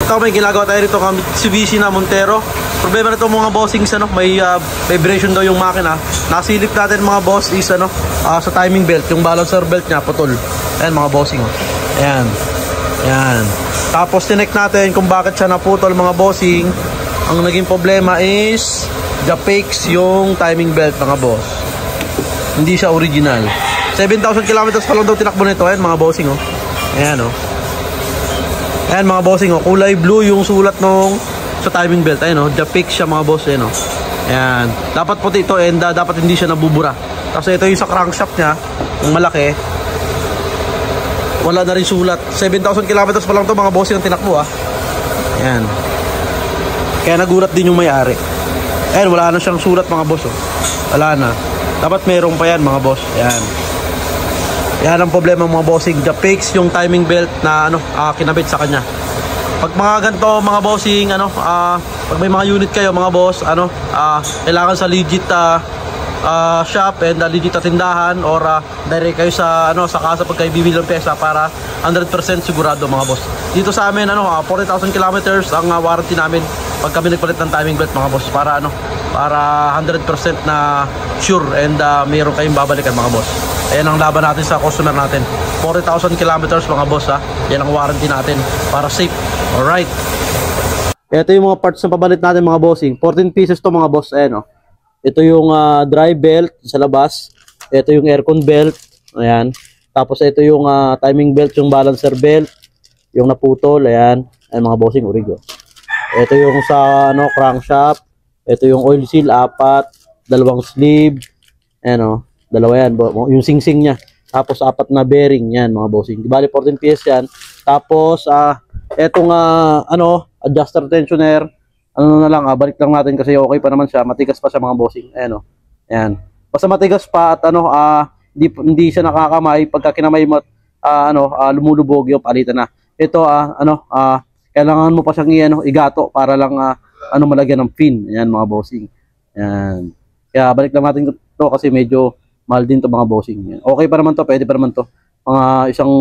Ito may ginagawa tayo rito kami Mitsubishi na Montero. Problema nito mga bossings, may vibration daw yung makina. Nasilip natin mga boss is sa timing belt, yung balancer belt niya putol. Ayan mga bossing, ayan. Ayan. Tapos tinek natin kung bakit siya naputol mga bossing. Ang naging problema is Japex yung timing belt mga boss. Hindi siya original. 7,000 kilometers pa lang daw tinakbo nito. Ayan mga bossing, ayan ayan mga bossing, kulay blue yung sulat nung sa timing belt. Ayan Japex siya mga boss. Ayan ayan. Dapat puti ito and dapat hindi siya nabubura. Kasi ito yung sa crankshaft niya, yung malaki. Wala na rin sulat. 7,000 kilometers pa lang to mga bossing ang tinakbo Ayan. Kaya nagulat din yung may-ari. Ayan, wala na siyang sulat mga boss Wala na. Dapat merong pa yan mga boss. Ayan. Yan ang problema mga bossing. Japex yung timing belt na kinabit sa kanya. Pag mga ganito mga bossing, pag may mga unit kayo mga boss, kailangan sa legit shop and legit tindahan or direct kayo sa kasa pag kayo bibili ng pyesa para 100% sigurado mga boss. Dito sa amin 40,000 kilometers ang warranty namin pag kami nagpalit ng timing belt mga boss, para para 100% na sure and mayroon kayong babalikan mga boss. Ayan ang laban natin sa customer natin. 40,000 kilometers mga boss Yan ang warranty natin para safe. Alright. Ito yung mga parts na pabalit natin mga bossing. 14 pieces to mga boss. Ayan Ito yung dry belt sa labas. Ito yung aircon belt. Ayan. Tapos ito yung timing belt, yung balancer belt. Yung naputol. Ayan. Ayan mga bossing, origo. Ito yung sa crankshaft. Ito yung oil seal, 4. Dalawang sleeve. Ayan dalawa yan. Yung sing-sing niya. Tapos 4 na bearing. Yan mga bossing. Di bali 14 pieces yan. Tapos etong adjuster tensioner. Na lang, balik lang natin kasi okay pa naman siya. Matigas pa siya mga bossing. Ayan Ayan. Basta matigas pa at hindi siya nakakamay. Pagka kinamay mo lumulubog yung palitan na. Ito kailangan mo pa siyang igato para lang malagyan ng pin. Ayan mga bossing. Ayan. Kaya balik lang natin to kasi medyo mahal din to mga bossing. Ayan. Okay pa naman to, pwede pa naman to. Mga isang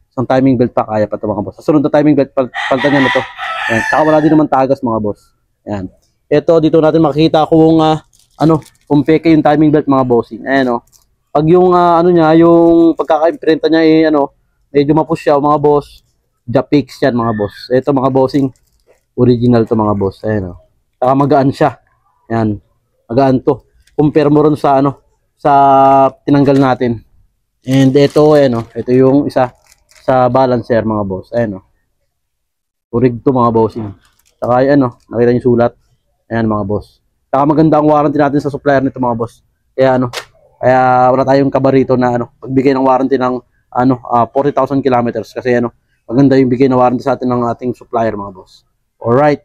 isang timing belt pa kaya pa to mga boss. Sa sunod na timing belt palitan niya na to. Ayan. Saka wala din naman tagas mga boss. Ayan. Ito dito natin makikita kung kung fake yung timing belt mga bossing. Ayan Pag yung niya, yung pagkaka-imprenta niya medyo mapush siya mga boss. Japex yan mga boss. Ito mga bossing, original to mga boss. Ayan Saka magaan siya. Ayan. Magaan to. Compare mo ron sa sa tinanggal natin. And ito ito yung isa sa balancer mga boss. Ayan Urig to mga bossing. Saka nakita niyo sulat. Ayan mga boss. Saka maganda ang warranty natin sa supplier nito mga boss. Kaya kaya wala tayong kabarito na pagbigay ng warranty ng 40,000 kilometers kasi maganda yung bigay na warranty sa atin ng ating supplier mga boss. Alright.